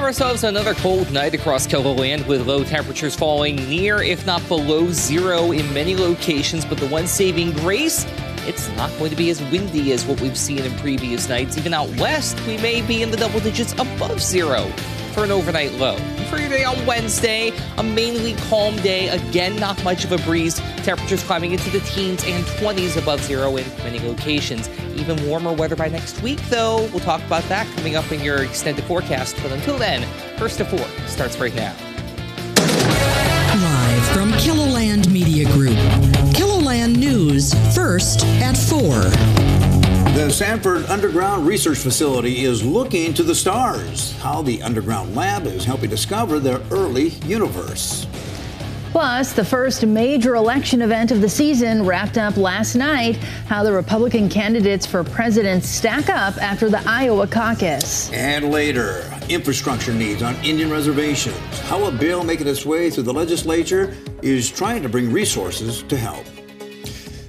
ourselves another cold night across KELOLAND with low temperatures falling near, if not below zero in many locations. But the one saving grace, it's not going to be as windy as what we've seen in previous nights. Even out west, we may be in the double digits above zero for an overnight low. For your day on Wednesday, a mainly calm day. Again, not much of a breeze. Temperatures climbing into the teens and 20s above zero in many locations. Even warmer weather by next week, though. We'll talk about that coming up in your extended forecast. But until then, First to 4 starts right now. Live from KELOLAND Media Group. KELOLAND News, first at 4. The Sanford Underground Research Facility is looking to the stars. How the underground lab is helping discover their early universe. Plus, the first major election event of the season wrapped up last night. How the Republican candidates for president stack up after the Iowa caucus. And later, infrastructure needs on Indian reservations. How a bill making its way through the legislature is trying to bring resources to help.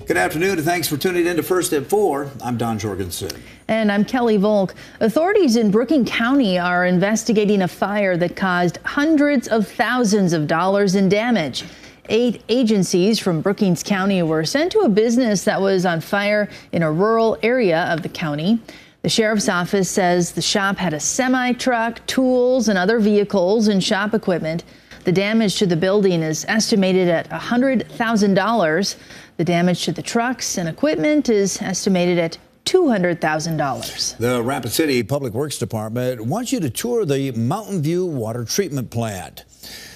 Good afternoon, and thanks for tuning in to First at 4. I'm Don Jorgensen. And I'm Kelly Volk. Authorities in Brookings County are investigating a fire that caused hundreds of thousands of dollars in damage. 8 agencies from Brookings County were sent to a business that was on fire in a rural area of the county. The sheriff's office says the shop had a semi-truck, tools, and other vehicles and shop equipment. The damage to the building is estimated at $100,000. The damage to the trucks and equipment is estimated at $200,000. The Rapid City Public Works Department wants you to tour the Mountain View Water Treatment Plant.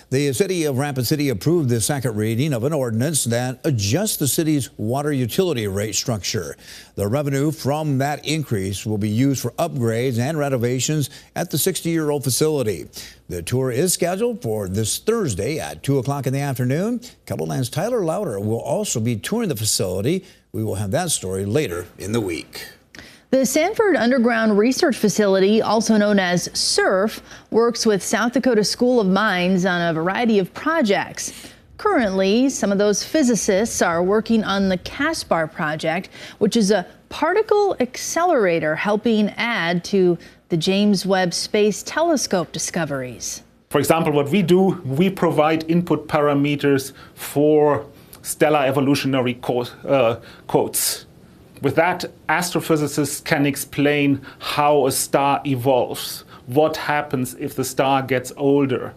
The City of Rapid City approved the second reading of an ordinance that adjusts the city's water utility rate structure. The revenue from that increase will be used for upgrades and renovations at the 60-year-old facility. The tour is scheduled for this Thursday at 2 o'clock in the afternoon. KELOLAND's Tyler Lauder will also be touring the facility. We will have that story later in the week. The Sanford Underground Research Facility, also known as SURF, works with South Dakota School of Mines on a variety of projects. Currently, some of those physicists are working on the CASPAR project, which is a particle accelerator helping add to the James Webb Space Telescope discoveries. For example, what we do, we provide input parameters for stellar evolutionary codes. With that, astrophysicists can explain how a star evolves, what happens if the star gets older.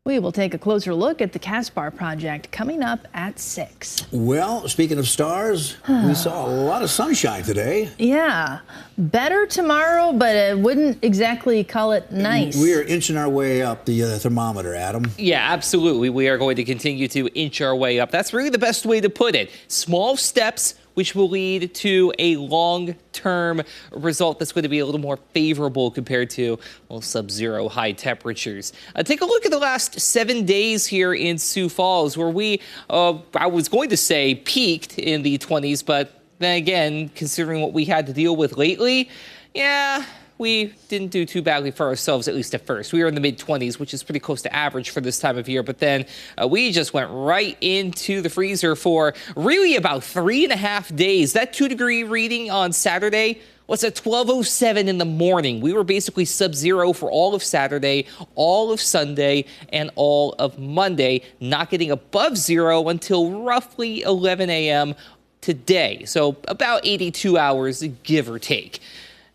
We will take a closer look at the CASPAR project coming up at 6. Well, speaking of stars, we saw a lot of sunshine today. Yeah, better tomorrow, but I wouldn't exactly call it nice. We are inching our way up the thermometer, Adam. Yeah, absolutely. We are going to continue to inch our way up. That's really the best way to put it. Small steps, which will lead to a long-term result that's going to be a little more favorable compared to, well, sub-zero high temperatures. Take a look at the last 7 days here in Sioux Falls, where we, I was going to say peaked in the 20s, but then again, considering what we had to deal with lately, yeah, we didn't do too badly for ourselves, at least at first. We were in the mid-20s, which is pretty close to average for this time of year. But then we just went right into the freezer for really about 3.5 days. That 2-degree reading on Saturday was at 12:07 in the morning. We were basically sub-zero for all of Saturday, all of Sunday, and all of Monday, not getting above zero until roughly 11 a.m. today. So about 82 hours, give or take.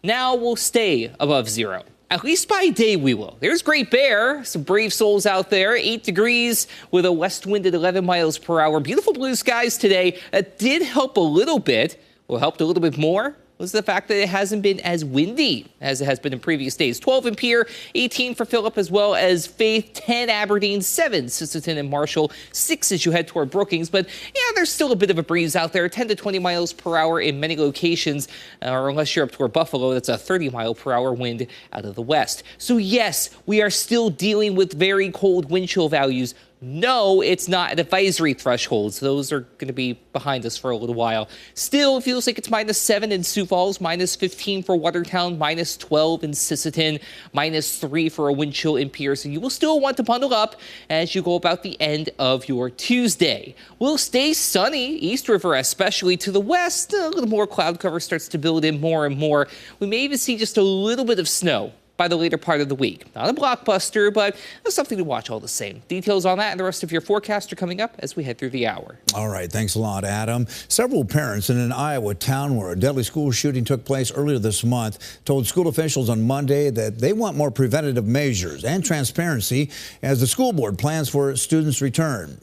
Now we'll stay above zero. At least by day we will. There's Great Bear, some brave souls out there, 8 degrees with a west wind at 11 miles per hour. Beautiful blue skies today. That did help a little bit. Well, helped a little bit more was the fact that it hasn't been as windy as it has been in previous days. 12 in Pierre, 18 for Phillip, as well as Faith, 10 Aberdeen, 7 Sisseton and Marshall, 6 as you head toward Brookings. But yeah, there's still a bit of a breeze out there, 10 to 20 miles per hour in many locations, or unless you're up toward Buffalo, that's a 30-mile-per-hour wind out of the west. So yes, we are still dealing with very cold wind chill values. No, it's not an advisory thresholds. Those are going to be behind us for a little while. Still, it feels like it's -7 in Sioux Falls, -15 for Watertown, -12 in Sisseton, -3 for a wind chill in Pierre. So you will still want to bundle up as you go about the end of your Tuesday. We'll stay sunny, East River especially. To the west, a little more cloud cover starts to build in more and more. We may even see just a little bit of snow by the later part of the week. Not a blockbuster, but something to watch all the same. Details on that and the rest of your forecast are coming up as we head through the hour. All right, thanks a lot, Adam. Several parents in an Iowa town where a deadly school shooting took place earlier this month told school officials on Monday that they want more preventative measures and transparency as the school board plans for students' return.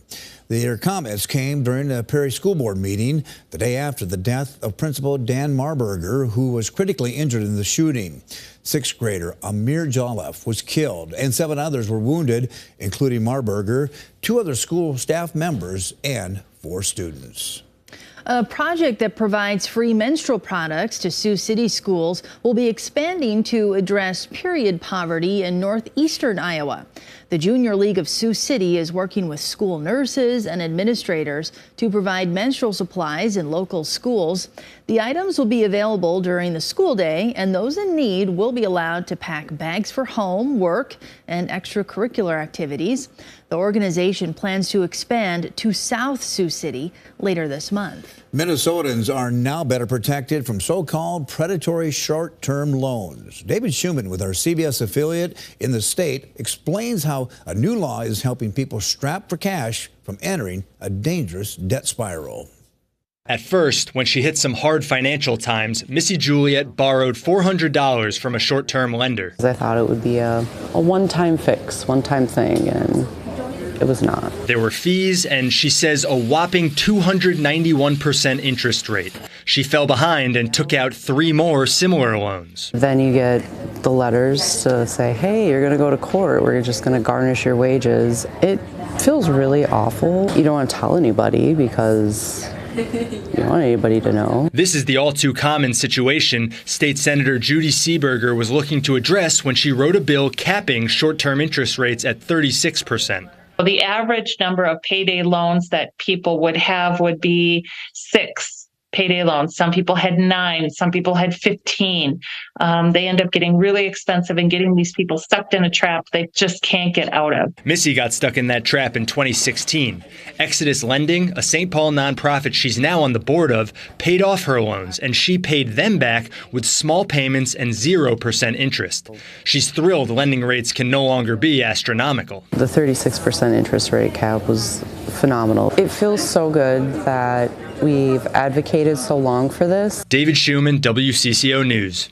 Their comments came during a Perry School Board meeting the day after the death of Principal Dan Marburger, who was critically injured in the shooting. Sixth grader Amir Jolliffe was killed and 7 others were wounded, including Marburger, 2 other school staff members, and 4 students. A project that provides free menstrual products to Sioux City schools will be expanding to address period poverty in northeastern Iowa. The Junior League of Sioux City is working with school nurses and administrators to provide menstrual supplies in local schools. The items will be available during the school day, and those in need will be allowed to pack bags for home, work, and extracurricular activities. The organization plans to expand to South Sioux City later this month. Minnesotans are now better protected from so-called predatory short-term loans. David Schumann with our CBS affiliate in the state explains how a new law is helping people strapped for cash from entering a dangerous debt spiral. At first, when she hit some hard financial times, Missy Juliet borrowed $400 from a short-term lender. I thought it would be a one-time fix, one-time thing, and it was not. There were fees, and she says a whopping 291% interest rate. She fell behind and took out 3 more similar loans. Then you get the letters to say, hey, you're going to go to court. We're just going to garnish your wages. It feels really awful. You don't want to tell anybody because you don't want anybody to know. This is the all-too-common situation State Senator Judy Seeberger was looking to address when she wrote a bill capping short-term interest rates at 36%. The average number of payday loans that people would have would be 6 payday loans. Some people had 9, some people had 15. They end up getting really expensive and getting these people stuck in a trap they just can't get out of. Missy got stuck in that trap in 2016. Exodus Lending, a St. Paul nonprofit she's now on the board of, paid off her loans, and she paid them back with small payments and 0% interest. She's thrilled lending rates can no longer be astronomical. The 36% interest rate cap was phenomenal. It feels so good that we've advocated so long for this. David Schumann, WCCO News.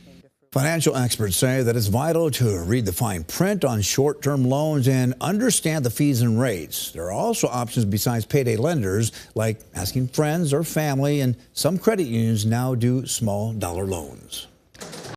Financial experts say that it's vital to read the fine print on short-term loans and understand the fees and rates. There are also options besides payday lenders, like asking friends or family, and some credit unions now do small dollar loans.